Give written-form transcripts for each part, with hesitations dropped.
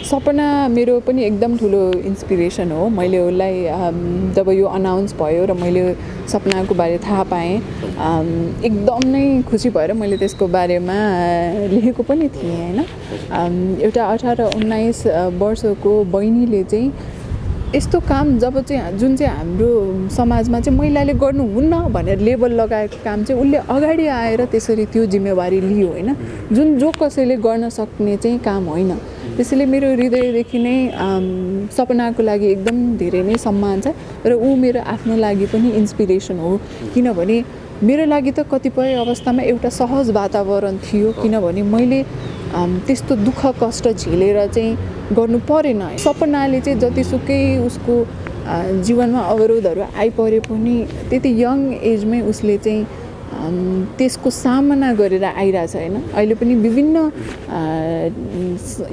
सपना मेरो पनि एकदम ठुलो इन्स्पिरेसन हो। मैले उसलाई जब यो अनाउन्स भयो र मैले सपनाको बारे थाहा पाएँ एकदम नै खुसी भएर मैले त्यसको बारेमा लेखेको पनि थिएँ हैन। एउटा 18-19 वर्षको बहिनीले चाहिँ यस्तो काम जब चाहिँ जुन चाहिँ हाम्रो समाजमा चाहिँ महिलाले गर्नुहुन्न भनेर लेबल लगाएको काम चाहिँ उसले अगाडि आएर त्यसरी त्यो जिम्मेवारी लियो हैन, जुन जो कसैले गर्न सक्ने चाहिँ काम होइन। त्यसैले मेरो हृदयदेखि नै सपनाको लागि एकदम धेरै नै सम्मान छ र ऊ मेरो आफ्नो लागि पनि इन्स्पिरेसन हो। किनभने मेरो लागि त कतिपय अवस्थामा एउटा सहज वातावरण थियो, किनभने मैले त्यस्तो दुःख कष्ट झेलेर चाहिँ गर्नु परेन। सपनाले चाहिँ जतिसुकै उसको जीवनमा अवरोधहरू आइपरे पनि त्यति यङ एजमै उसले चाहिँ त्यसको सामना गरेर आइरहेछ हैन। अहिले पनि विभिन्न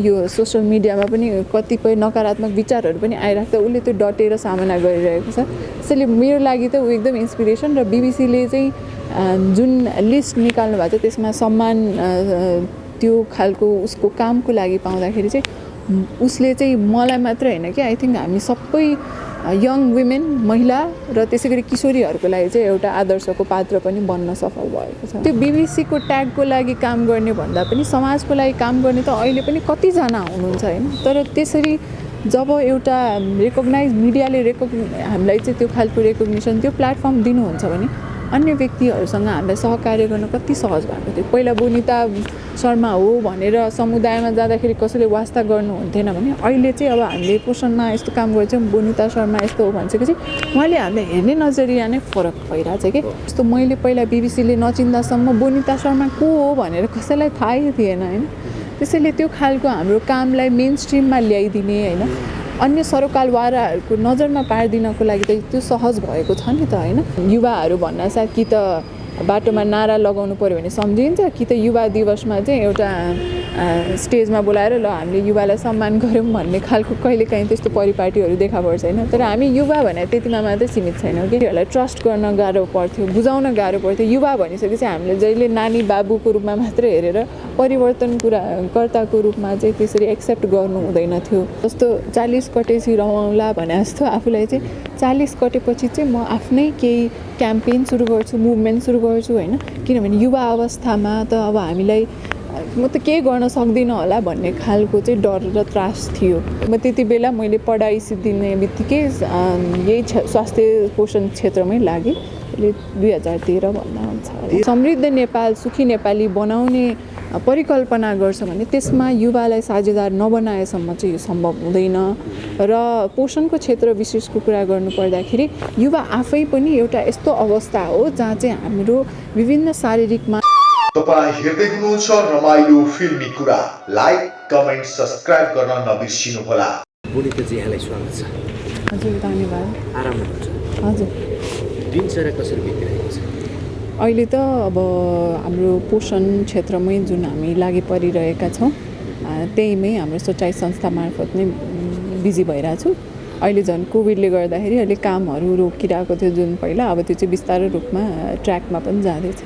यो सोशल मिडियामा पनि कतिपय नकारात्मक विचारहरू पनि आइरहेको छ, उसले त्यो डटेर सामना गरिरहेको छ। त्यसैले मेरो लागि त ऊ एकदम इन्स्पिरेसन। र बीबीसीले चाहिँ जुन लिस्ट निकाल्नु भएको छ त्यसमा सम्मान त्यो खालको उसको कामको लागि पाउँदाखेरि चाहिँ उसले चाहिँ मलाई मात्र हैन कि आई थिंक हामी सबै यङ वुमेन महिला र त्यसै गरी किशोरीहरूको लागि चाहिँ एउटा आदर्शको पात्र पनि बन्न सफल भएको छ। त्यो बीबीसीको ट्यागको लागि काम गर्ने भन्दा पनि समाजको लागि काम गर्ने त अहिले पनि कतिजना हुनुहुन्छ हैन। तर त्यसरी जब एउटा रेकग्नाइज मिडियाले हामीलाई चाहिँ त्यो खालको रेकग्निसन त्यो प्लेटफर्म दिनुहुन्छ भने अन्य व्यक्तिहरूसँग हामीलाई सहकार्य गर्न कति सहज भएको थियो। पहिला बोनिता शर्मा हो भनेर समुदायमा जाँदाखेरि कसैले वास्ता गर्नुहुन्थेन भने अहिले चाहिँ अब हामीले पोषणमा यस्तो काम गर्छौँ, बोनिता शर्मा यस्तो हो भनिसकेपछि उहाँले हामीले हेर्ने नजरिया नै फरक भइरहेछ कि। जस्तो मैले पहिला बीबीसीले नचिन्दासम्म बोनिता शर्मा को हो भनेर कसैलाई थाहै थिएन हैन। त्यसैले त्यो खालको हाम्रो कामलाई मेन स्ट्रिममा ल्याइदिने हैन, अन्य सरोकारवालाहरूको नजरमा पारिदिनको लागि त त्यो सहज भएको छ नि त हैन। युवाहरू भन्नासाथ कि त बाटोमा नारा लगाउनु पर्यो भने सम्झिन्छ, कि त युवा दिवसमा चाहिँ एउटा स्टेजमा बोलाएर ल हामीले युवालाई सम्मान गरौँ भन्ने खालको कहिलेकाहीँ त्यस्तो परिपाटीहरू देखा पर्छ हैन। तर हामी युवा भने त्यतिमा मात्रै सीमित छैनौँ कि उनीहरूलाई ट्रस्ट गर्न गाह्रो पर्थ्यो, बुझाउन गाह्रो पर्थ्यो। युवा भनिसकेपछि हामीले जहिले नानी बाबुको रूपमा मात्रै हेरेर परिवर्तन कर्ताको रूपमा चाहिँ त्यसरी एक्सेप्ट गर्नु हुँदैन थियो। जस्तो 40 कटेपछि रमाउला भने जस्तो आफूलाई चाहिँ 40 कटेपछि चाहिँ म आफ्नै केही क्याम्पेन सुरु गर्छु, मुभमेन्ट सुरु गर्छु हैन। किनभने युवा अवस्थामा त अब हामीलाई म त केही गर्न सक्दिनँ होला भन्ने खालको चाहिँ डर र त्रास थियो। म त्यति बेला मैले पढाइ सिद्धिने बित्तिकै यही स्वास्थ्य पोषण क्षेत्रमै लागेँ। अहिले 2013 भन्दा हुन्छ। समृद्ध नेपाल सुखी नेपाली बनाउने परिकल्पना गर्छ भने त्यसमा युवालाई साझेदार नबनाएसम्म चाहिँ यो सम्भव हुँदैन। र पोषणको क्षेत्र विशेषको कुरा गर्नु पर्दाखेरि युवा आफै पनि एउटा यस्तो अवस्था हो जहाँ चाहिँ हाम्रो विभिन्न शारीरिकमा तपाईं हेर्दै हुनुहुन्छ रमाइलो फिल्मी कुरा। लाइक कमेन्ट सब्स्क्राइब गर्न नबिर्सिनु होला। बोनिता जी यहाँलाई स्वागत छ। हजुर धन्यवाद। आराम हुनुहुन्छ? हजुर। दिनचर्या कसरी बितिरहेको छ? अहिले त अब हाम्रो पोषण क्षेत्रमै जुन हामी लागि परिरहेका छौँ त्यहीमै हाम्रो सोचाइ संस्था मार्फत नै बिजी भइरहेको छु। अहिले झन् कोभिडले गर्दाखेरि अहिले कामहरू रोकिरहेको थियो जुन पहिला, अब त्यो चाहिँ बिस्तारै रूपमा ट्र्याकमा पनि जाँदैछ।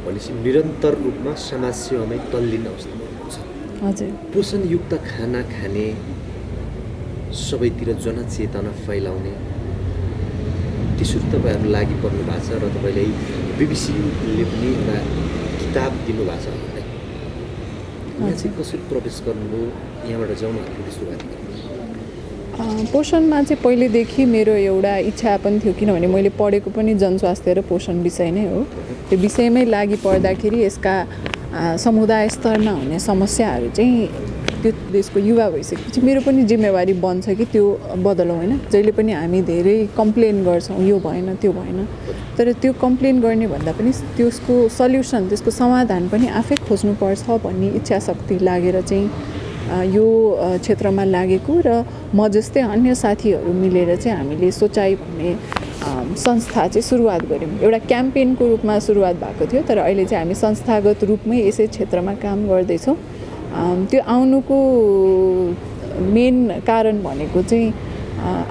भनेपछि निरन्तर रूपमा समाज सेवामै तल्लीन अवस्थामा हुनुहुन्छ। हजुर। पोषणयुक्त खाना खाने, सबैतिर जनचेतना फैलाउने त्यसरी तपाईँहरू लागि पर्नु भएको छ र तपाईँले बीबीसीले पनि एउटा किताब दिनुभएको छ हामीलाई। यहाँ चाहिँ कसरी प्रवेश गर्नुभयो, यहाँबाट जाउँ हामीले सुरुवात गर्नु? पोषणमा चाहिँ पहिलेदेखि मेरो एउटा इच्छा पनि थियो, किनभने मैले पढेको पनि जनस्वास्थ्य र पोषण विषय नै हो। त्यो विषयमै लागि पर्दाखेरि यसका समुदाय स्तरमा हुने समस्याहरू चाहिँ त्यो देशको युवा भइसकेपछि मेरो पनि जिम्मेवारी बन्छ कि त्यो बदलौँ हैन। जहिले पनि हामी धेरै कम्प्लेन गर्छौँ यो भएन त्यो भएन, तर त्यो कम्प्लेन गर्ने भन्दा पनि त्यसको सल्युसन त्यसको समाधान पनि आफै खोज्नुपर्छ भन्ने इच्छा शक्ति लागेर चाहिँ यो क्षेत्रमा लागेको र म जस्तै अन्य साथीहरू मिलेर चाहिँ हामीले सोचाइ भन्ने संस्था चाहिँ सुरुवात गऱ्यौँ। एउटा क्याम्पेनको रूपमा सुरुवात भएको थियो, तर अहिले चाहिँ हामी संस्थागत रूपमै यसै क्षेत्रमा काम गर्दैछौँ। त्यो आउनुको मेन कारण भनेको चाहिँ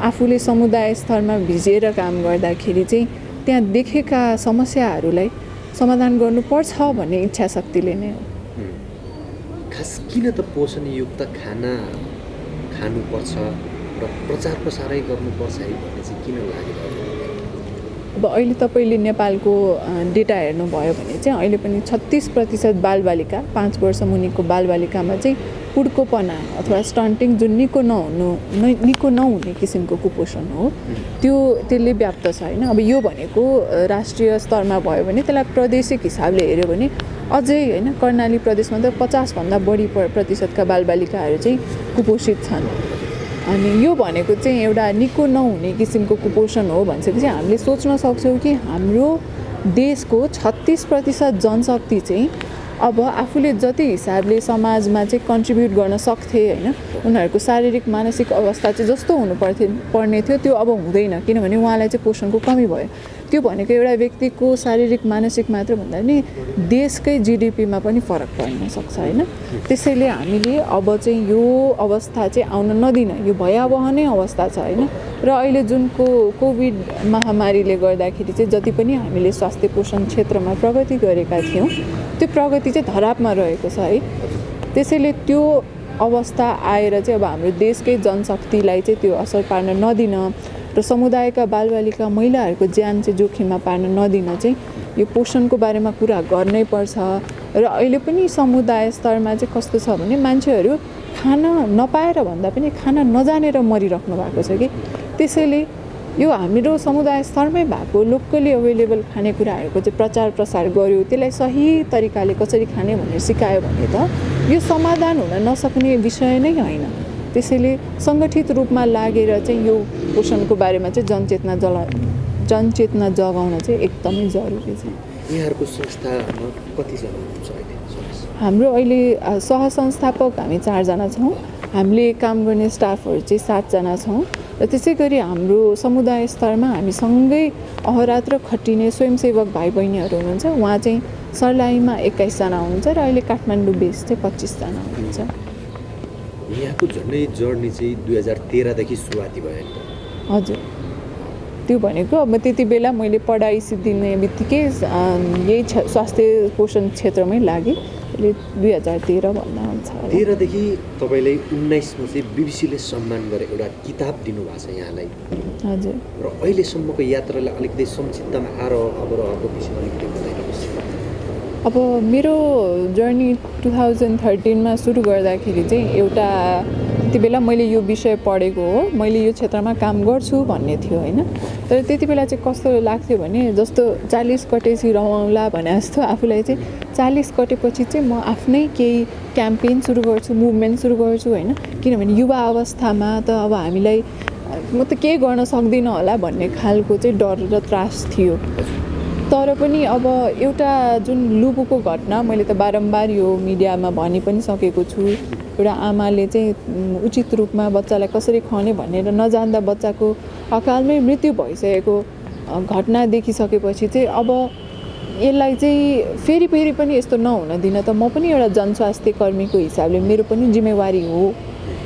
आफूले समुदाय स्तरमा भिजेर काम गर्दाखेरि चाहिँ त्यहाँ देखेका समस्याहरूलाई समाधान गर्नुपर्छ भन्ने इच्छा शक्तिले नै हो। खास किन त पोषणयुक्त खाना खानुपर्छ र प्रचार प्रसारै गर्नुपर्छ है भन्ने चाहिँ किन लागिरहेको? अब अहिले तपाईँले नेपालको डेटा हेर्नुभयो भने चाहिँ अहिले पनि 36% बालबालिका 5 वर्ष मुनिको बालबालिकामा चाहिँ पुड्कोपना अथवा स्टन्टिङ जुन निको नहुने किसिमको कुपोषण हो त्यसले व्याप्त छ होइन। अब यो भनेको राष्ट्रिय स्तरमा भयो भने त्यसलाई प्रादेशिक हिसाबले हेऱ्यो भने अझै होइन कर्णाली प्रदेशमा त 50% बढी प्रतिशतका बालबालिकाहरू चाहिँ कुपोषित छन्। अनि यो भनेको चाहिँ एउटा निको नहुने किसिमको कुपोषण हो भनिसकेपछि हामीले सोच्न सक्छौँ कि हाम्रो देशको 36% जनशक्ति चाहिँ अब आफूले जति हिसाबले समाजमा चाहिँ कन्ट्रिब्युट गर्न सक्थे होइन उनीहरूको शारीरिक मानसिक अवस्था चाहिँ जस्तो पर्ने थियो त्यो अब हुँदैन, किनभने उहाँलाई चाहिँ पोषणको कमी भयो। त्यो भनेको एउटा व्यक्तिको शारीरिक मानसिक मात्र भन्दा पनि देशकै जिडिपीमा पनि फरक पर्न सक्छ होइन। त्यसैले हामीले अब चाहिँ यो अवस्था चाहिँ आउन नदिन, यो भयावह नै अवस्था छ होइन। र अहिले जुन कोभिड महामारीले गर्दाखेरि चाहिँ जति पनि हामीले स्वास्थ्य पोषण क्षेत्रमा प्रगति गरेका थियौँ त्यो प्रगति चाहिँ धरापमा रहेको छ है। त्यसैले त्यो अवस्था आएर चाहिँ अब हाम्रो देशकै जनशक्तिलाई चाहिँ त्यो असर पार्न नदिन र समुदायका बालबालिका महिलाहरूको ज्यान चाहिँ जोखिममा पार्न नदिन चाहिँ यो पोषणको बारेमा कुरा गर्नै पर्छ। र अहिले पनि समुदाय स्तरमा चाहिँ कस्तो छ भने मान्छेहरू खाना नपाएर भन्दा पनि खाना नजानेर मरिराख्नु भएको छ कि। त्यसैले यो हाम्रो समुदाय स्तरमै भएको लोकली अवेलेबल खानेकुराहरूको चाहिँ प्रचार प्रसार गर्यो, त्यसलाई सही तरिकाले कसरी खाने भनेर सिकायो भने त यो समाधान हुन नसक्ने विषय नै होइन। त्यसैले सङ्गठित रूपमा लागेर चाहिँ यो पोषणको बारेमा चाहिँ जनचेतना जगाउन चाहिँ एकदमै जरुरी छ। यहाँहरूको संस्थामा कतिजना हुनुहुन्छ अहिले? हाम्रो अहिले सहसंस्थापक हामी 4 जना छौँ, हामीले काम गर्ने स्टाफहरू चाहिँ 7 जना छौँ र त्यसै गरी हाम्रो समुदाय स्तरमा हामी सँगै अहरात्र खटिने स्वयंसेवक भाइ बहिनीहरू हुनुहुन्छ। उहाँ चाहिँ सर्लाहीमा 21 जना हुनुहुन्छ र अहिले काठमाडौँ बेस चाहिँ 25 जना हुनुहुन्छ। यहाँको झन्डै जर्नी चाहिँ 2013 देखि सुरुवाती भयो नि त? हजुर, त्यो भनेको अब त्यति बेला मैले पढाइ सिद्धिने बित्तिकै यही स्वास्थ्य पोषण क्षेत्रमै लागेँ। अहिले 2013 भन्दा हुन्छ। 13 देखि तपाईँलाई 19 मा चाहिँ बीबीसीले सम्मान गरे एउटा किताब दिनुभएको छ यहाँलाई। हजुर। र अहिलेसम्मको यात्रालाई अलिकति संक्षिप्तमा अवरोहको विषयमा अलिकति बताइदिनुहोस्। अब मेरो जर्नी 2013 मा सुरु गर्दाखेरि चाहिँ एउटा त्यति बेला मैले यो विषय पढेको हो, मैले यो क्षेत्रमा काम गर्छु भन्ने थियो होइन। तर त्यति बेला चाहिँ कस्तो लाग्थ्यो भने जस्तो 40 कटेपछि रमाउला भने जस्तो आफूलाई चाहिँ 40 कटेपछि चाहिँ म आफ्नै केही क्याम्पेन सुरु गर्छु, मुभमेन्ट सुरु गर्छु होइन। किनभने युवा अवस्थामा त अब हामीलाई म त केही गर्न सक्दिनँ होला भन्ने खालको चाहिँ डर र त्रास थियो। तर पनि अब एउटा जुन लुबुको घटना मैले त बारम्बार यो मिडियामा भनि पनि सकेको छु, एउटा आमाले चाहिँ उचित रूपमा बच्चालाई कसरी खुवाउने भनेर नजान्दा बच्चाको अकालमै मृत्यु भइसकेको घटना देखिसकेपछि चाहिँ अब यसलाई चाहिँ फेरि पनि यस्तो नहुन दिन त म पनि एउटा जनस्वास्थ्य कर्मीको हिसाबले मेरो पनि जिम्मेवारी हो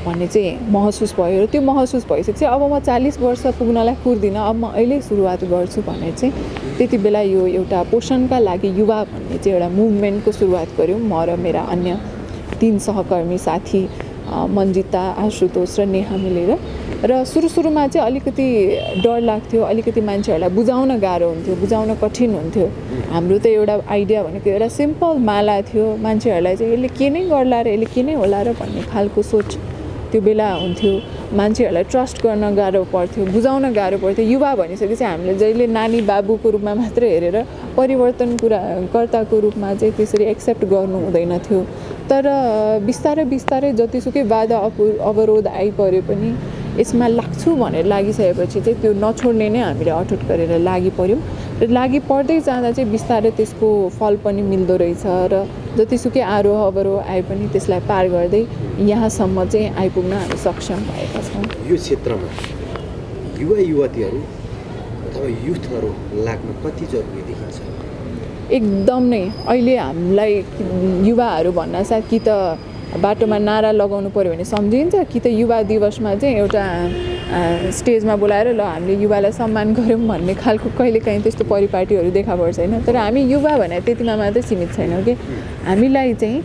भन्ने चाहिँ महसुस भयो। र त्यो महसुस भइसकेपछि अब म 40 वर्ष पुग्नलाई कुर्दिनँ, अब म अहिले सुरुवात गर्छु भने चाहिँ त्यति बेला यो एउटा पोषणका लागि युवा भन्ने चाहिँ एउटा मुभमेन्टको सुरुवात गऱ्यौँ म र मेरा अन्य 3 सहकर्मी साथी मन्जिता, आशुतोष र नेहा मिलेर। र सुरुमा चाहिँ अलिकति डर लाग्थ्यो, अलिकति मान्छेहरूलाई बुझाउन गाह्रो हुन्थ्यो, बुझाउन कठिन हुन्थ्यो। हाम्रो त एउटा आइडिया भनेको एउटा सिम्पल माला थियो, मान्छेहरूलाई चाहिँ यसले के नै गर्ला र यसले के नै होला र भन्ने खालको सोच त्यो बेला हुन्थ्यो। मान्छेहरूलाई ट्रस्ट गर्न गाह्रो पर्थ्यो, बुझाउन गाह्रो पर्थ्यो। युवा भनिसकेपछि हामीले जहिले नानी बाबुको रूपमा मात्र हेरेर परिवर्तनकर्ताको रूपमा चाहिँ त्यसरी एक्सेप्ट गर्नु हुँदैन थियो। तर बिस्तारै जतिसुकै बाधा अवरोध आइपऱ्यो पनि यसमा लाग्छु भनेर लागिसकेपछि चाहिँ त्यो नछोड्ने नै हामीले अठुट गरेर लागिपऱ्यौँ। र लागि पर्दै जाँदा चाहिँ बिस्तारै त्यसको फल पनि मिल्दो रहेछ र जतिसुकै आरोह अवरोह आए पनि त्यसलाई पार गर्दै यहाँसम्म चाहिँ आइपुग्न हामी सक्षम भएका छौँ। यो क्षेत्रमा युवा युवतीहरू अथवा युथहरू लाग्न कति जरुरी देखिन्छ? एकदम नै। अहिले हामीलाई युवाहरू भन्नासाथ कि त बाटोमा नारा लगाउनु पर्यो भने सम्झिन्छ, कि त युवा दिवसमा चाहिँ एउटा स्टेजमा बोलाएर ल हामीले युवालाई सम्मान गऱ्यौँ भन्ने खालको कहिलेकाहीँ त्यस्तो परिपाटीहरू देखा पर्छ होइन। तर हामी युवा भने त्यतिमा मात्रै सीमित छैनौँ कि हामीलाई चाहिँ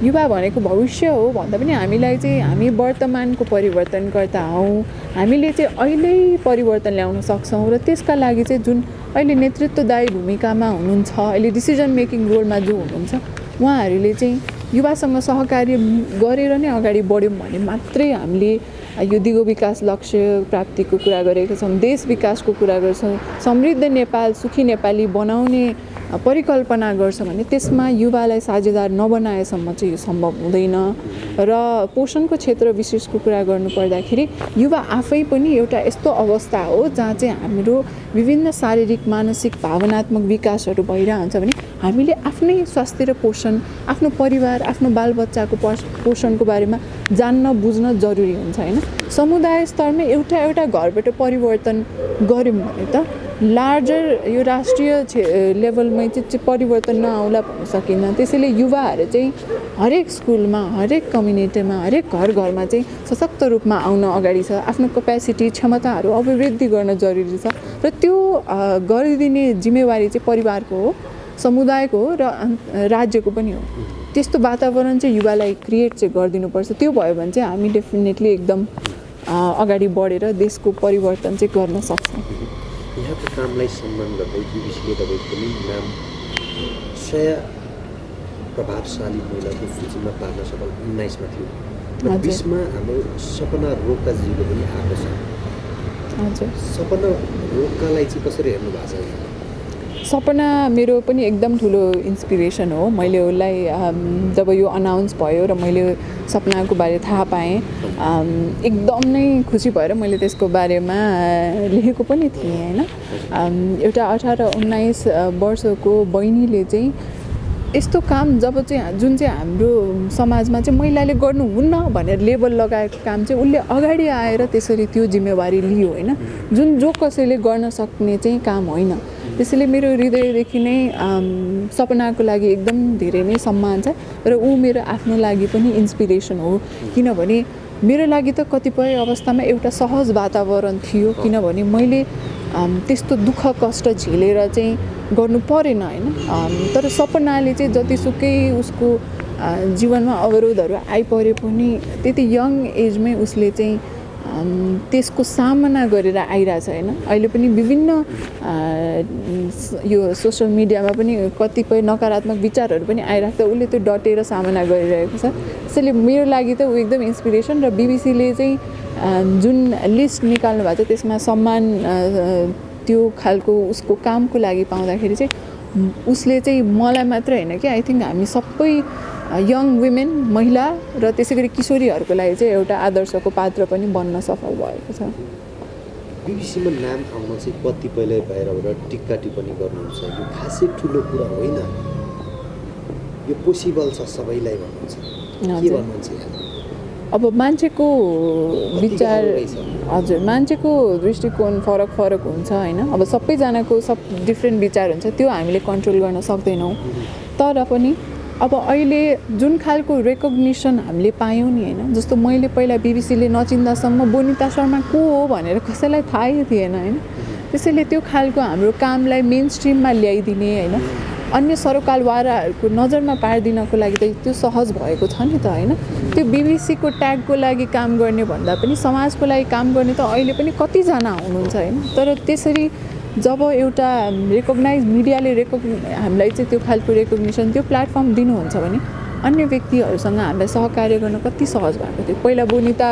युवा भनेको भविष्य हो भन्दा पनि हामीलाई चाहिँ हामी वर्तमानको परिवर्तनकर्ता हौँ, हामीले चाहिँ अहिले परिवर्तन ल्याउन सक्छौँ र त्यसका लागि चाहिँ जुन अहिले नेतृत्वदायी भूमिकामा हुनुहुन्छ, अहिले डिसिजन मेकिङ रोलमा जो हुनुहुन्छ, उहाँहरूले चाहिँ युवासँग सहकार्य गरेर नै अगाडि बढ्यौँ भने मात्रै हामीले यो दिगो विकास लक्ष्य प्राप्तिको कुरा गरेका छौँ, देश विकासको कुरा गर्छौँ, समृद्ध नेपाल सुखी नेपाली बनाउने परिकल्पना गर्छ भने त्यसमा युवालाई साझेदार नबनाएसम्म चाहिँ यो सम्भव हुँदैन। र पोषणको क्षेत्र विशेषको कुरा गर्नुपर्दाखेरि युवा आफै पनि एउटा यस्तो अवस्था हो जहाँ चाहिँ हाम्रो विभिन्न शारीरिक मानसिक भावनात्मक विकासहरू भइरहन्छ भने हामीले आफ्नै स्वास्थ्य र पोषण, आफ्नो परिवार, आफ्नो बालबच्चाको पोषणको बारेमा जान्न बुझ्न जरुरी हुन्छ होइन। समुदाय स्तरमा एउटा घरबाट परिवर्तन गऱ्यौँ भने त लार्जर यो राष्ट्रिय लेभलमै चाहिँ परिवर्तन नआउला भन्न सकिन्न। त्यसैले युवाहरू चाहिँ हरेक स्कुलमा, हरेक कम्युनिटीमा, हरेक घरमा चाहिँ सशक्त रूपमा आउन अगाडि छ, आफ्नो क्यापेसिटी क्षमताहरू अभिवृद्धि गर्न जरुरी छ र त्यो गरिदिने जिम्मेवारी चाहिँ परिवारको हो, समुदायको हो र राज्यको पनि हो। त्यस्तो वातावरण चाहिँ युवालाई क्रिएट चाहिँ गरिदिनुपर्छ। त्यो भयो भने चाहिँ हामी डेफिनेटली एकदम अगाडि बढेर देशको परिवर्तन चाहिँ गर्न सक्छौँ। यहाँको कामलाई सम्मान गर्दै बिबिसीले तपाईँको पनि नाम 100 प्रभावशाली महिलाको सूचीमा पार्न सफल 19मा थियो र 20मा हाम्रो सपना रोकाजीले पनि आएको छ। हजुर, सपना रोकालाई चाहिँ कसरी हेर्नु भएको छ? सपना मेरो पनि एकदम ठुलो इन्सपिरेसन हो। मैले उसलाई जब यो अनाउन्स भयो र मैले सपनाको बारे थाहा पाएँ, एकदम नै खुसी भएर मैले त्यसको बारेमा लेखेको पनि थिएँ होइन। एउटा 18-19 वर्षको बहिनीले चाहिँ यस्तो काम जुन चाहिँ हाम्रो समाजमा चाहिँ महिलाले गर्नुहुन्न भनेर लेबल लगाएको काम चाहिँ उसले अगाडि आएर त्यसरी त्यो जिम्मेवारी लियो होइन, जुन जो कसैले गर्न सक्ने चाहिँ काम होइन। त्यसैले मेरो हृदयदेखि नै सपनाको लागि एकदम धेरै नै सम्मान छ र ऊ मेरो आफ्नो लागि पनि इन्सपिरेसन हो। किनभने मेरो लागि त कतिपय अवस्थामा एउटा सहज वातावरण थियो, किनभने मैले त्यस्तो दुःख कष्ट झेलेर चाहिँ गर्नु परेन होइन। तर सपनाले चाहिँ जतिसुकै उसको जीवनमा अवरोधहरू आइपरे पनि त्यति यङ एजमै उसले चाहिँ त्यसको सामना गरेर आइरहेछ होइन। अहिले पनि विभिन्न यो सोसियल मिडियामा पनि कतिपय नकारात्मक विचारहरू पनि आइराख्दा उसले त्यो डटेर सामना गरिरहेको छ। त्यसैले मेरो लागि त ऊ एकदम इन्सपिरेसन। र बिबिसीले चाहिँ जुन लिस्ट निकाल्नु भएको छ त्यसमा सम्मान त्यो खालको उसको कामको लागि पाउँदाखेरि चाहिँ उसले चाहिँ मलाई मात्र होइन कि आई थिङ्क हामी सबै यङ वुमेन, महिला र त्यसै गरी किशोरीहरूको लागि चाहिँ एउटा आदर्शको पात्र पनि बन्न सफल भएको छ। बिबिसीमा नाम आउन चाहिँ कतिपयले बाहिरबाट टिक्का टिप्पणी गर्नुहुन्छ, यो खासै ठुलो कुरा होइन, यो पोसिबल छ सबैलाई भन्नुहुन्छ, के भन्नुहुन्छ? अब मान्छेको विचार, हजुर, मान्छेको दृष्टिकोण फरक हुन्छ होइन। अब सबैजनाको डिफ्रेन्ट विचार हुन्छ, त्यो हामीले कन्ट्रोल गर्न सक्दैनौँ। तर पनि अब अहिले जुन खालको रेकग्निसन हामीले पायौँ नि होइन, जस्तो मैले पहिला बिबिसीले नचिन्दासम्म बोनिता शर्मा को हो भनेर कसैलाई थाहै थिएन होइन। त्यसैले त्यो खालको हाम्रो कामलाई मेन स्ट्रिममा ल्याइदिने होइन, अन्य सरोकारवालाहरूको नजरमा पारिदिनको लागि त त्यो सहज भएको छ नि त होइन। त्यो बिबिसीको ट्यागको लागि काम गर्ने भन्दा पनि समाजको लागि काम गर्ने त अहिले पनि कतिजना हुनुहुन्छ होइन। तर त्यसरी जब एउटा रेकग्नाइज मिडियाले हामीलाई चाहिँ त्यो खालको रेकग्निसन, त्यो प्लेटफर्म दिनुहुन्छ भने अन्य व्यक्तिहरूसँग हामीलाई सहकार्य गर्न कति सहज भएको थियो। पहिला बोनिता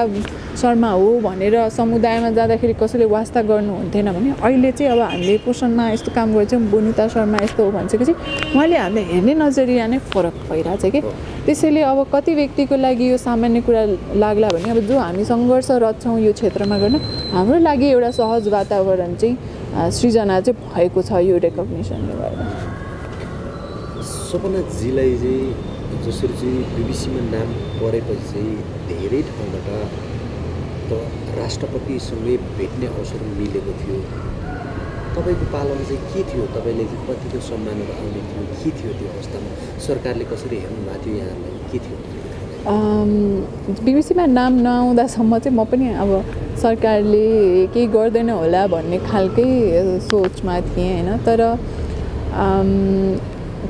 शर्मा हो भनेर समुदायमा जाँदाखेरि कसैले वास्ता गर्नुहुन्थेन भने अहिले चाहिँ अब हामीले पोषणमा यस्तो काम गर्छौँ, बोनिता शर्मा यस्तो हो भनिसकेपछि उहाँले हामीलाई हेर्ने नजरिया नै फरक भइरहेछ कि। त्यसैले अब कति व्यक्तिको लागि यो सामान्य कुरा लाग्ला भने अब जो हामी सङ्घर्षरत छौँ यो क्षेत्रमा गर्न, हाम्रो लागि एउटा सहज वातावरण चाहिँ सृजना चाहिँ भएको छ यो रेकग्निसनले गर्दा। सपनाजीलाई चाहिँ जसरी चाहिँ बिबिसीमा नाम परेपछि चाहिँ धेरै ठाउँबाट त राष्ट्रपतिसँगै भेट्ने अवसर मिलेको थियो। तपाईँको पालामा चाहिँ के थियो? तपाईँले चाहिँ कतिको सम्मानहरू आउने थियो? के थियो त्यो अवस्थामा? सरकारले कसरी हेर्नु भएको थियो यहाँलाई? के थियो? बिबिसीमा नाम नआउँदासम्म चाहिँ म पनि अब सरकारले केही गर्दैन होला भन्ने खालकै सोचमा थिएँ होइन। तर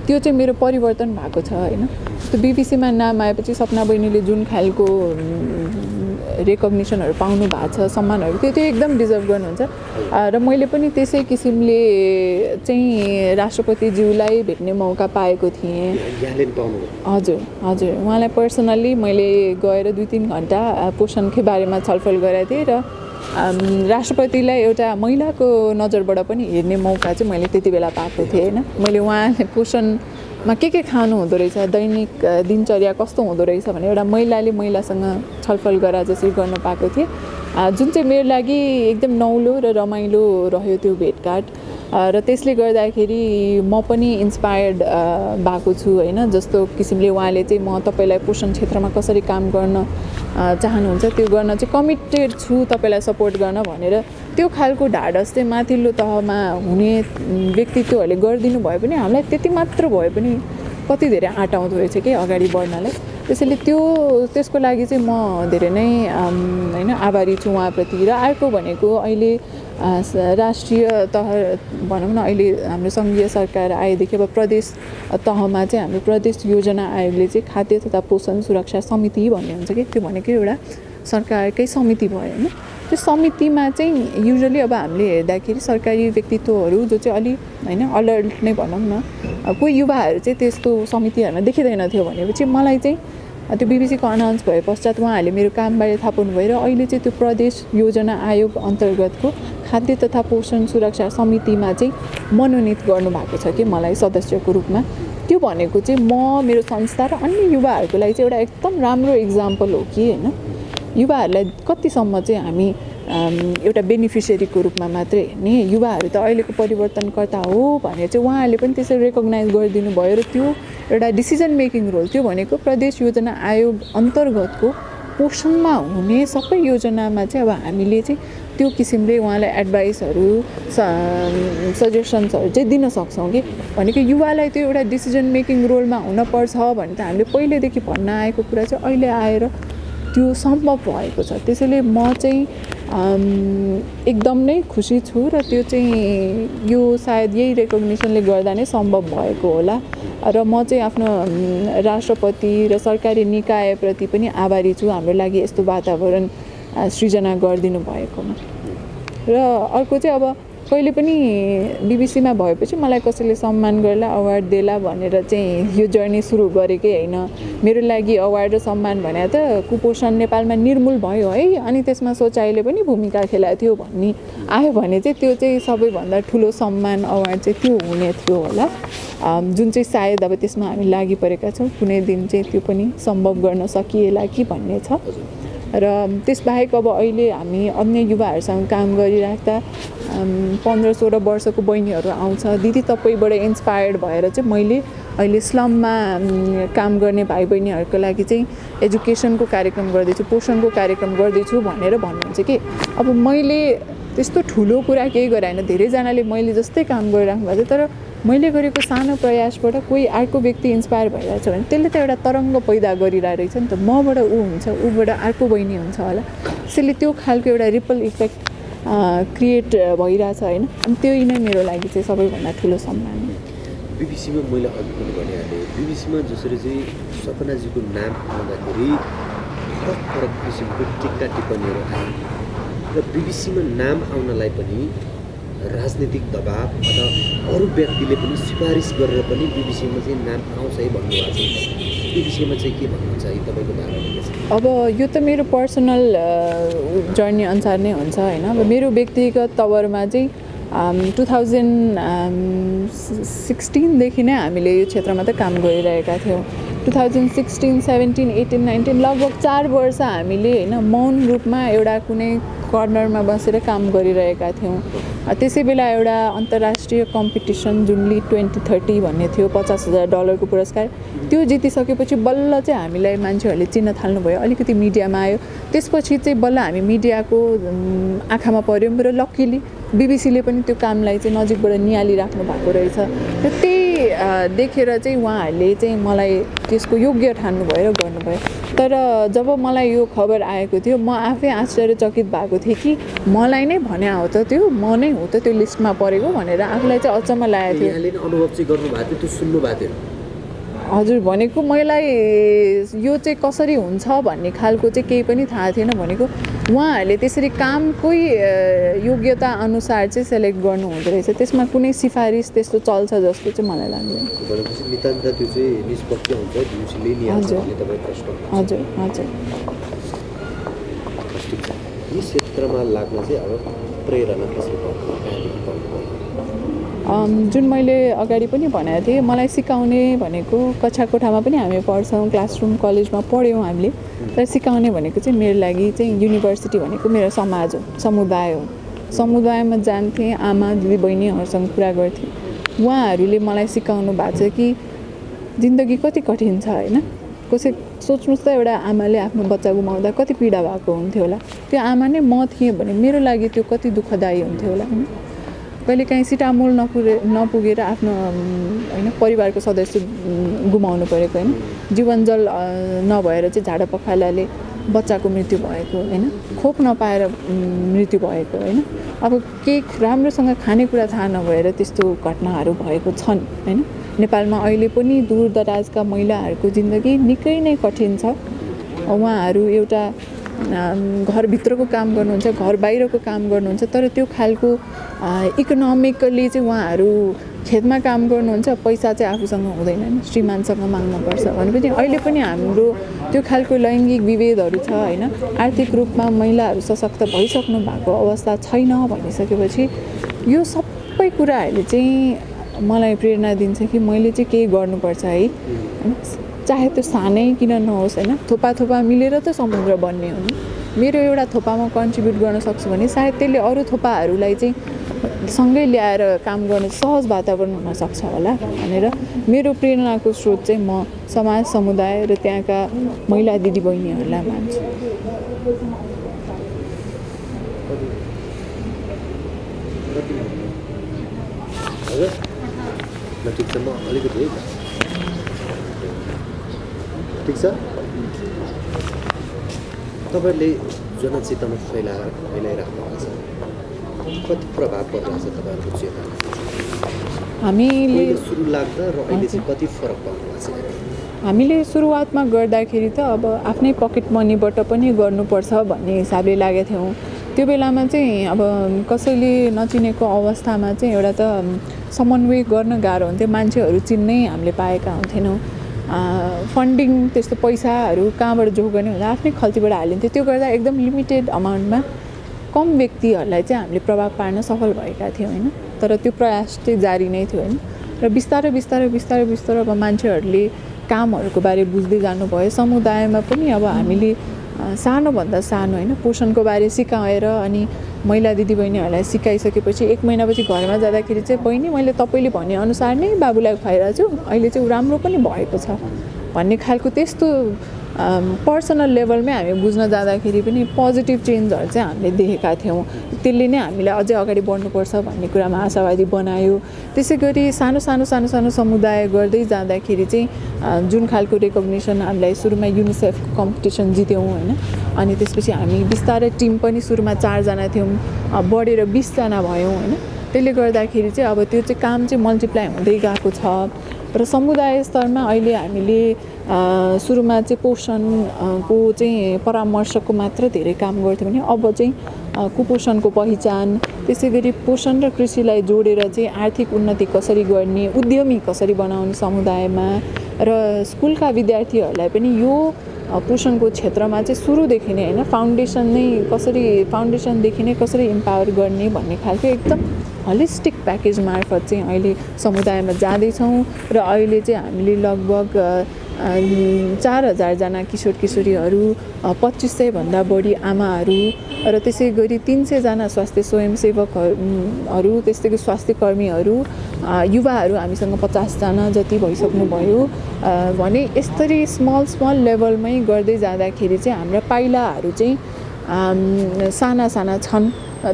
त्यो चाहिँ मेरो परिवर्तन भएको छ होइन। त्यो बिबिसीमा नाम आएपछि सपना बहिनीले जुन खालको रेकग्निसनहरू पाउनु भएको छ, सम्मानहरू, त्यो एकदम डिजर्भ गर्नुहुन्छ र मैले पनि त्यसै किसिमले चाहिँ राष्ट्रपतिज्यूलाई भेट्ने मौका पाएको थिएँ। हजुर हजुर, उहाँलाई पर्सनल्ली मैले गएर 2-3 घन्टा पोषणकै बारेमा छलफल गरेको थिएँ र राष्ट्रपतिलाई एउटा महिलाको नजरबाट पनि हेर्ने मौका चाहिँ मैले त्यति बेला पाएको थिएँ होइन। मैले उहाँले पोषणमा के खानु हुँदो रहेछ, दैनिक दिनचर्या कस्तो हुँदो रहेछ भने एउटा महिलाले महिलासँग छलफल गरा जसरी गर्न पाएको थिएँ, जुन चाहिँ मेरो लागि एकदम नौलो र रमाइलो रह्यो त्यो भेटघाट। र त्यसले गर्दाखेरि म पनि इन्सपायर्ड भएको छु होइन। जस्तो किसिमले उहाँले चाहिँ म तपाईँलाई पोषण क्षेत्रमा कसरी काम गर्न चाहनुहुन्छ त्यो गर्न चाहिँ कमिटेड छु, तपाईँलाई सपोर्ट गर्न भनेर त्यो खालको ढाडस चाहिँ माथिल्लो तहमा हुने व्यक्तित्वहरूले गरिदिनु भए पनि हामीलाई त्यति मात्र भए पनि कति धेरै आँट आउँदो रहेछ कि अगाडि बढ्नलाई। त्यसैले त्यसको लागि चाहिँ म धेरै नै होइन आभारी छु उहाँप्रति। र अर्को भनेको अहिले राष्ट्रिय तह भनौँ न, अहिले हाम्रो सङ्घीय सरकार आएदेखि अब प्रदेश तहमा चाहिँ हाम्रो प्रदेश योजना आयोगले चाहिँ खाद्य तथा पोषण सुरक्षा समिति भन्ने हुन्छ कि, त्यो भनेको एउटा सरकारकै समिति भयो होइन। त्यो समितिमा चाहिँ युजली अब हामीले हेर्दाखेरि सरकारी व्यक्तित्वहरू जो चाहिँ अलि होइन अलर्ट नै भनौँ न, कोही युवाहरू चाहिँ त्यस्तो समितिहरूमा देखिँदैन थियो भनेपछि मलाई चाहिँ त्यो बिबिसीको अनाउन्स भए पश्चात उहाँहरूले मेरो कामबारे थाहा पाउनु भयो र अहिले चाहिँ त्यो प्रदेश योजना आयोग अन्तर्गतको खाद्य तथा पोषण सुरक्षा समितिमा चाहिँ मनोनित गर्नुभएको छ कि मलाई सदस्यको रूपमा। त्यो भनेको चाहिँ म, मेरो संस्था र अन्य युवाहरूको लागि चाहिँ एउटा एकदम राम्रो इक्जाम्पल हो कि होइन। युवाहरूलाई कतिसम्म चाहिँ हामी एउटा बेनिफिसियरीको रूपमा मात्रै हेर्ने, युवाहरू त अहिलेको परिवर्तनकर्ता हो भनेर चाहिँ उहाँहरूले पनि त्यसरी रेकग्नाइज गरिदिनु भयो। र त्यो एउटा डिसिजन मेकिङ रोल, त्यो भनेको प्रदेश योजना आयोग अन्तर्गतको पोषणमा हुने सबै योजनामा चाहिँ अब हामीले चाहिँ त्यो किसिमले उहाँलाई एडभाइसहरू सजेसन्सहरू चाहिँ दिन सक्छौँ कि भनेको युवालाई त्यो एउटा डिसिजन मेकिङ रोलमा हुनपर्छ भने त हामीले पहिलेदेखि भन्न आएको कुरा चाहिँ अहिले आएर त्यो सम्भव भएको छ। त्यसैले म चाहिँ एकदम नै खुसी छु र त्यो चाहिँ यो सायद यही रेकग्निसनले गर्दा नै सम्भव भएको होला। र म चाहिँ आफ्नो राष्ट्रपति र सरकारी निकायप्रति पनि आभारी छु हाम्रो लागि यस्तो वातावरण सृजना गरिदिनु भएकोमा। र अर्को चाहिँ अब कहिले पनि बिबिसीमा भएपछि मलाई कसैले सम्मान गर्ला, अवार्ड देला भनेर चाहिँ यो जर्नी सुरु गरेकै होइन। मेरो लागि अवार्ड र सम्मान भने त कुपोषण नेपालमा निर्मूल भयो है, अनि त्यसमा सोचाइले पनि भूमिका खेलाएको थियो भन्ने आयो भने चाहिँ त्यो चाहिँ सबैभन्दा ठुलो सम्मान अवार्ड चाहिँ त्यो हुने थियो होला, जुन चाहिँ सायद अब त्यसमा हामी लागि परेका छौँ। कुनै दिन चाहिँ त्यो पनि सम्भव गर्न सकिएला कि भन्ने छ। र त्यसबाहेक अब अहिले हामी अन्य युवाहरूसँग काम गरिराख्दा 15-16 वर्षको बहिनीहरू आउँछ, दिदी तपाईँबाट इन्सपायर्ड भएर चाहिँ मैले अहिले स्लममा काम गर्ने भाइ बहिनीहरूको लागि चाहिँ एजुकेसनको कार्यक्रम गर्दैछु, पोषणको कार्यक्रम गर्दैछु भनेर भन्नुहुन्छ कि अब मैले त्यस्तो ठुलो कुरा केही गराएन, धेरैजनाले मैले जस्तै काम गरिराख्नु भएको छ, तर मैले गरेको सानो प्रयासबाट कोही अर्को व्यक्ति इन्सपायर भइरहेछ भने त्यसले त एउटा तरङ्ग पैदा गरिरहेको रहेछ नि त, मबाट ऊ हुन्छ, ऊबाट अर्को बहिनी हुन्छ होला। त्यसैले त्यो खालको एउटा रिपल इफेक्ट क्रिएट भइरहेछ होइन। अनि त्यही नै मेरो लागि चाहिँ सबैभन्दा ठुलो सम्मान हो। बिबिसीमा मैले अघि पनि भनिहालेँ, बिबिसीमा जसरी चाहिँ सपनाजीको नाम आउँदाखेरि फरक फरक किसिमको टिक्का टिप्पणीहरू आए र बिबिसीमा नाम आउनलाई पनि राजनीतिक दबाब अथवा अरू व्यक्तिले पनि सिफारिस गरेर पनि बिबिसीमा चाहिँ नाम आउँछ है भन्नुभएको छ। बिबिसीमा चाहिँ के भन्नुहुन्छ है तपाईँको धारणा के छ? अब यो त मेरो पर्सनल जर्नी अनुसार नै हुन्छ होइन। अब मेरो व्यक्तिगत तवरमा चाहिँ 2016 देखि नै हामीले यो क्षेत्रमा त काम गरिरहेका थियौँ। 2016, 17, 18, 19 लगभग 4 वर्ष हामीले होइन मौन रूपमा एउटा कुनै कर्नरमा बसेर काम गरिरहेका थियौँ। त्यसै बेला एउटा अन्तर्राष्ट्रिय कम्पिटिसन जुन लिड 2030 भन्ने थियो, $50,000 को पुरस्कार, त्यो जितिसकेपछि बल्ल चाहिँ हामीलाई मान्छेहरूले चिन्न थाल्नुभयो, अलिकति मिडियामा आयो। त्यसपछि चाहिँ बल्ल हामी मिडियाको आँखामा पऱ्यौँ र लक्किली बिबिसीले पनि त्यो कामलाई चाहिँ नजिकबाट निहालिराख्नु भएको रहेछ। र त्यही देखेर चाहिँ उहाँहरूले चाहिँ मलाई त्यसको योग्य ठान्नुभयो र गर्नुभयो। तर जब मलाई यो खबर आएको थियो म आफै आश्चर्यचकित भएको थिएँ कि मलाई नै भने हो त त्यो, म नै हो त त्यो लिस्टमा परेको भनेर आफूलाई चाहिँ अचम्म लागेको थियो। यहाँले अनुभव चाहिँ गर्नुभएको थियो, त्यो सुन्नु भएको थियो? हजुर, भनेको मलाई यो चाहिँ कसरी हुन्छ भन्ने खालको चाहिँ केही पनि थाहा थिएन। भनेको उहाँहरूले त्यसरी कामकै योग्यता अनुसार चाहिँ सेलेक्ट गर्नु हुँदो रहेछ, त्यसमा कुनै सिफारिस त्यस्तो चल्छ जस्तो चाहिँ मलाई लाग्दैन। भनेपछि नितान्त त्यो चाहिँ निष्पक्ष हुन्छ, बीबीसीले नि हाल्छ भन्ने तपाईँ प्रश्न? हजुर हजुर। ठिक छ, यी क्षेत्रमा लाग्न चाहिँ अब प्रेरणा कसरी पाउनु? जुन मैले अगाडि पनि भनेको थिएँ, मलाई सिकाउने भनेको कक्षा कोठामा पनि हामी पढ्छौँ, क्लासरुम कलेजमा पढ्यौँ हामीले, तर सिकाउने भनेको चाहिँ मेरो लागि चाहिँ युनिभर्सिटी भनेको मेरो समाज हो, समुदाय हो। समुदायमा जान्थेँ, आमा दिदी बहिनीहरूसँग कुरा गर्थेँ, उहाँहरूले मलाई सिकाउनु भएको छ कि जिन्दगी कति कठिन छ होइन। कसै सोच्नुहोस् त, एउटा आमाले आफ्नो बच्चा गुमाउँदा कति पीडा भएको हुन्थ्यो होला, त्यो आमा नै म थिएँ भने मेरो लागि त्यो कति दुःखदायी हुन्थ्यो होला होइन। कहिलेकाहीँ सिटामोल नपुगेर आफ्नो होइन परिवारको सदस्य गुमाउनु परेको होइन, जीवनजल नभएर चाहिँ झाडा पखालाले बच्चाको मृत्यु भएको होइन, खोप नपाएर मृत्यु भएको होइन। अब केही राम्रोसँग खानेकुरा थाहा नभएर त्यस्तो घटनाहरू भएको छन् होइन। नेपालमा अहिले पनि दूरदराजका महिलाहरूको जिन्दगी निकै नै कठिन छ। उहाँहरू एउटा घरभित्रको काम गर्नुहुन्छ, घर बाहिरको काम गर्नुहुन्छ, तर त्यो खालको इकोनोमिकली चाहिँ उहाँहरू खेतमा काम गर्नुहुन्छ, पैसा चाहिँ आफूसँग हुँदैन, श्रीमानसँग माग्नुपर्छ भनेपछि अहिले पनि हाम्रो त्यो खालको लैङ्गिक विभेदहरू छ होइन। आर्थिक रूपमा महिलाहरू सशक्त भइसक्नु भएको अवस्था छैन भनिसकेपछि यो सबै कुराहरूले चाहिँ मलाई प्रेरणा दिन्छ कि मैले चाहिँ केही गर्नुपर्छ है, चाहे त्यो सानै किन नहोस् होइन। थोपा थोपा मिलेर त समुद्र बन्ने हो नि। मेरो एउटा थोपामा कन्ट्रिब्युट गर्न सक्छु भने सायद त्यसले अरू थोपाहरूलाई चाहिँ सँगै ल्याएर काम गर्ने सहज वातावरण हुनसक्छ होला भनेर मेरो प्रेरणाको स्रोत चाहिँ म समाज, समुदाय र त्यहाँका महिला दिदीबहिनीहरूलाई मान्छु। ठिक छ, म अलिकति ठिक छ। तपाईँहरूले जनचेतना फैलाइराख्नु भएको छ, कति प्रभाव परिरहेको छ तपाईँहरूको चेतनामा? हामीले सुरु लाग्दा र अहिले चाहिँ कति फरक पाउनु भएको छ? हामीले सुरुवातमा गर्दाखेरि त अब आफ्नै पकेट मनीबाट पनि गर्नुपर्छ भन्ने हिसाबले लागेको थियौँ। त्यो बेलामा चाहिँ अब कसैले नचिनेको अवस्थामा चाहिँ एउटा त समन्वय गर्न गाह्रो हुन्थ्यो, मान्छेहरू चिन्नै हामीले पाएका हुन्थेनौँ। फन्डिङ त्यस्तो पैसाहरू कहाँबाट जो गर्ने हुँदा आफ्नै खल्तीबाट हालिन्थ्यो। त्यो गर्दा एकदम लिमिटेड अमाउन्टमा कम व्यक्तिहरूलाई चाहिँ हामीले प्रभाव पार्न सफल भएका थियौँ होइन। तर त्यो प्रयास चाहिँ जारी नै थियो होइन। र बिस्तारै बिस्तारै बिस्तारै बिस्तारै अब मान्छेहरूले कामहरूको बारे बुझ्दै जानुभयो। समुदायमा पनि अब हामीले सानोभन्दा सानो होइन पोषणको बारे सिकाएर अनि महिला दिदीबहिनीहरूलाई सिकाइसकेपछि 1 महिनापछि घरमा जाँदाखेरि चाहिँ बहिनी मैले तपाईँले भनेअनुसार नै बाबुलाई खुवाइरहेको छु, अहिले चाहिँ राम्रो पनि भएको छ भन्ने खालको त्यस्तो पर्सनल लेभलमै हामी बुझ्न जाँदाखेरि पनि पोजिटिभ चेन्जहरू चाहिँ हामीले देखेका थियौँ। त्यसले नै हामीलाई अझै अगाडि बढ्नुपर्छ भन्ने कुरामा आशावादी बनायो। त्यसै गरी सानो सानो सानो सानो समुदाय गर्दै जाँदाखेरि चाहिँ जुन खालको रेकग्निसन हामीलाई सुरुमा युनिसेफको कम्पिटिसन जित्यौँ होइन। अनि त्यसपछि हामी बिस्तारै टिम पनि सुरुमा 4 जना थियौँ, बढेर 20 जना भयौँ होइन। त्यसले गर्दाखेरि चाहिँ अब त्यो चाहिँ काम चाहिँ मल्टिप्लाई हुँदै गएको छ। र समुदाय स्तरमा अहिले हामीले सुरुमा चाहिँ पोषणको चाहिँ परामर्शको मात्र धेरै काम गर्थ्यौँ भने अब चाहिँ कुपोषणको पहिचान, त्यसै गरी पोषण र कृषिलाई जोडेर चाहिँ आर्थिक उन्नति कसरी गर्ने, उद्यमी कसरी बनाउने समुदायमा, र स्कुलका विद्यार्थीहरूलाई पनि यो पोषणको क्षेत्रमा चाहिँ सुरुदेखि नै होइन फाउन्डेसनदेखि नै कसरी इम्पावर गर्ने भन्ने खालको एकदम होलिस्टिक प्याकेज मार्फत चाहिँ अहिले समुदायमा जाँदैछौँ। र अहिले चाहिँ हामीले लगभग 4000 जना किशोर किशोरीहरू, 2500 भन्दा बढी आमाहरू र त्यसै गरी 300 जना स्वास्थ्य स्वयंसेवकहरू, त्यस्तै गरी स्वास्थ्य कर्मीहरू, युवाहरू हामीसँग 50 जना जति भइसक्नुभयो भने यसरी स्मल लेभलमै गर्दै जाँदाखेरि चाहिँ हाम्रा पाइलाहरू चाहिँ साना साना छन्,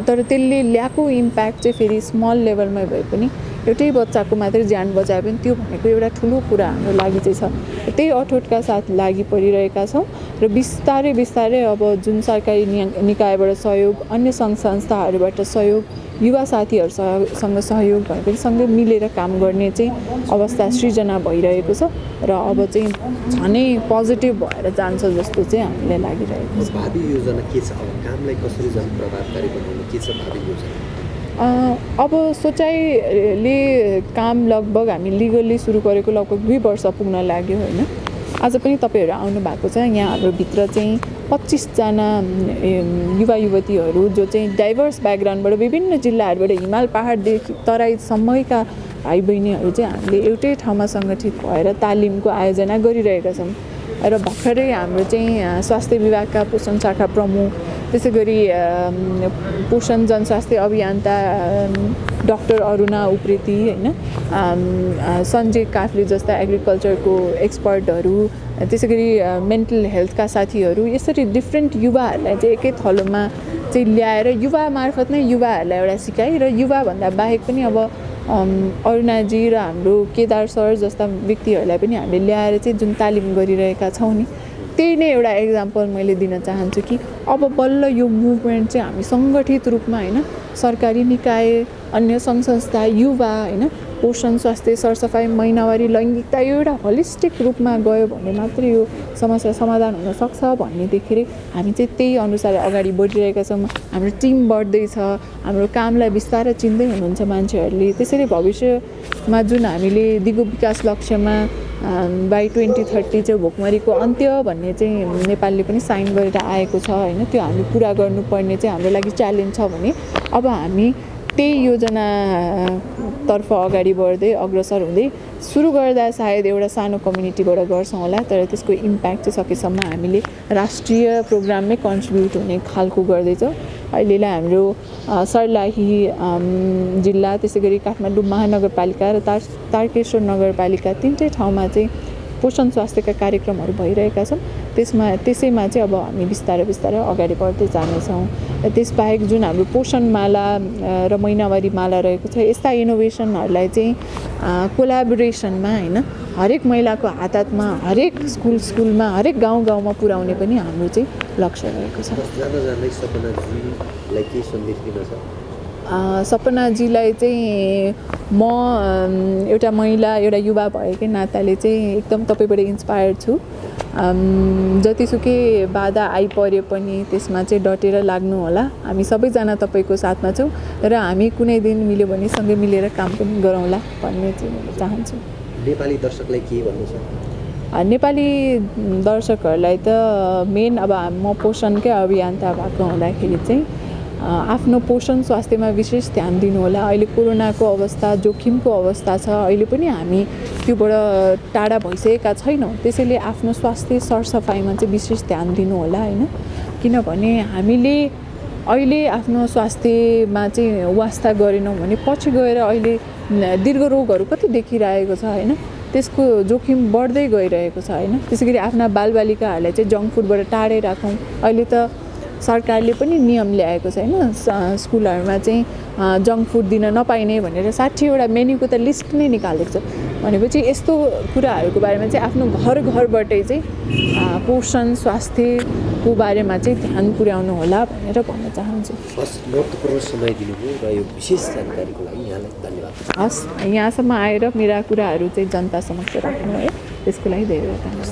तर त्यसले ल्याएको इम्प्याक्ट चाहिँ फेरि स्मल लेभलमै भए पनि एउटै बच्चाको मात्रै ज्यान बचाए पनि त्यो भनेको एउटा ठुलो कुरा हाम्रो लागि चाहिँ छ। त्यही अठोटका साथ लागि परिरहेका छौँ र बिस्तारै बिस्तारै अब जुन सरकारी निकायबाट सहयोग, अन्य सङ्घ संस्थाहरूबाट सहयोग, युवा साथीहरूसँग सहयोग भएपछि सँगै मिलेर काम गर्ने चाहिँ अवस्था सृजना भइरहेको छ र अब चाहिँ झनै पोजिटिभ भएर जान्छ जस्तो चाहिँ हामीलाई लागिरहेको छ। भावी योजना के छ? अब कामलाई कसरी झन् प्रभावकारी बनाउनु के छ भावी योजना? अब सोचाइले काम लगभग हामी लिगल्ली सुरु गरेको लगभग 2 वर्ष पुग्न लाग्यो होइन। आज पनि तपाईँहरू आउनु भएको छ। यहाँ हाम्रोभित्र चाहिँ 25 जना युवा युवतीहरू जो चाहिँ डाइभर्स ब्याकग्राउन्डबाट विभिन्न जिल्लाहरूबाट हिमाल पहाडदेखि तराईसम्मका भाइ बहिनीहरू चाहिँ हामीले एउटै ठाउँमा सङ्गठित भएर तालिमको आयोजना गरिरहेका छौँ र भर्खरै हाम्रो चाहिँ स्वास्थ्य विभागका पोषण शाखा प्रमुख, त्यसै गरी पोषण जनस्वास्थ्य अभियन्ता डाक्टर अरुणा उप्रेती होइन, सञ्जय काफ्ले जस्ता एग्रिकल्चरको एक्सपर्टहरू, त्यसै गरी मेन्टल हेल्थका साथीहरू, यसरी डिफ्रेन्ट युवाहरूलाई चाहिँ एकै थलोमा चाहिँ ल्याएर युवा मार्फत नै युवाहरूलाई एउटा सिकाइ र युवाभन्दा बाहेक पनि अब अरुणाजी र हाम्रो केदार सर जस्ता व्यक्तिहरूलाई पनि हामीले ल्याएर चाहिँ जुन तालिम गरिरहेका छौँ नि, त्यही नै एउटा एक्जाम्पल मैले दिन चाहन्छु कि अब बल्ल यो मुभमेन्ट चाहिँ हामी सङ्गठित रूपमा होइन, सरकारी निकाय, अन्य सङ्घ संस्था, युवा होइन, पोषण, स्वास्थ्य, सरसफाइ, महिनावारी, लैङ्गिकता यो एउटा होलिस्टिक रूपमा गयो भने मात्रै यो समस्या समाधान हुन सक्छ भन्ने देखेर हामी चाहिँ त्यही अनुसार अगाडि बढिरहेका छौँ। हाम्रो टिम बढ्दैछ, हाम्रो कामलाई बिस्तारै चिन्दै हुनुहुन्छ मान्छेहरूले। त्यसरी भविष्यमा जुन हामीले दिगो विकास लक्ष्यमा बाई 2030 चाहिँ भोकमरीको अन्त्य भन्ने चाहिँ नेपालले पनि साइन गरेर आएको छ होइन, त्यो हामी पुरा गर्नुपर्ने चाहिँ हाम्रो लागि च्यालेन्ज छ भने अब हामी त्यही योजनातर्फ अगाडि बढ्दै अग्रसर हुँदै सुरु गर्दा सायद एउटा सानो कम्युनिटीबाट गर्छौँ होला, तर त्यसको इम्प्याक्ट चाहिँ सकेसम्म हामीले राष्ट्रिय प्रोग्राममै कन्ट्रिब्युट हुने खालको गर्दैछौँ। अहिलेलाई हाम्रो सर्लाही जिल्ला, त्यसै गरी काठमाडौँ महानगरपालिका र तारकेश्वर नगरपालिका तीनटै ठाउँमा चाहिँ पोषण स्वास्थ्यका कार्यक्रमहरू भइरहेका छन्। त्यसैमा चाहिँ अब हामी बिस्तारै बिस्तारै अगाडि बढ्दै जानेछौँ। त्यसबाहेक जुन हाम्रो पोषण माला र महिनावारी माला रहेको छ, यस्ता इनोभेसनहरूलाई चाहिँ कोलाबोरेसनमा होइन, हरेक महिलाको हात हातमा, हरेक स्कुलमा, हरेक गाउँमा पुर्याउने पनि हाम्रो चाहिँ लक्ष्य रहेको छ। सपनाजीलाई के सन्देश दिन छ? सपनाजीलाई चाहिँ म एउटा महिला, एउटा युवा भएकै नाताले चाहिँ एकदम तपाईँबाट इन्सपायर छु। जतिसुकै बाधा आइपरे पनि त्यसमा चाहिँ डटेर लाग्नु होला। हामी सबैजना तपाईँको साथमा छौँ र हामी कुनै दिन मिल्यो भने सँगै मिलेर काम पनि गरौँला भन्ने चाहिँ म चाहन्छु। नेपाली दर्शकलाई के भन्नु छ? नेपाली दर्शकहरूलाई त मेन अब म पोषणकै अभियन्ता भएको हुँदाखेरि चाहिँ आफ्नो पोषण स्वास्थ्यमा विशेष ध्यान दिनु होला। अहिले कोरोनाको अवस्था, जोखिमको अवस्था छ, अहिले पनि हामी त्योबाट टाढा भइसकेका छैनौँ। त्यसैले आफ्नो स्वास्थ्य सरसफाइमा चाहिँ विशेष ध्यान दिनु होला होइन, किनभने हामीले अहिले आफ्नो स्वास्थ्यमा चाहिँ वास्ता गरेनौँ भने पछि गएर अहिले दीर्घ रोगहरू कति देखिरहेको छ होइन, त्यसको जोखिम बढ्दै गइरहेको छ होइन। त्यसै गरी आफ्ना बालबालिकाहरूलाई चाहिँ जङ्क फुडबाट टाढै राखौँ। अहिले त सरकारले पनि नियम ल्याएको छ होइन, स्कुलहरूमा चाहिँ जङ्क फुड दिन नपाइने भनेर 60वटा मेन्यूको त लिस्ट नै निकालेको छ। भनेपछि यस्तो कुराहरूको बारेमा चाहिँ आफ्नो घरबाटै चाहिँ पोषण स्वास्थ्यको बारेमा चाहिँ ध्यान पुर्याउनु होला भनेर भन्न चाहन्छु। हस्, महत्त्वपूर्ण समय दिनुभयो र यो विशेष जानकारीको लागि यहाँलाई धन्यवाद। हस्, यहाँसम्म आएर मेरा कुराहरू चाहिँ जनता समक्ष राख्नु है, त्यसको लागि धेरै धेरै धन्यवाद।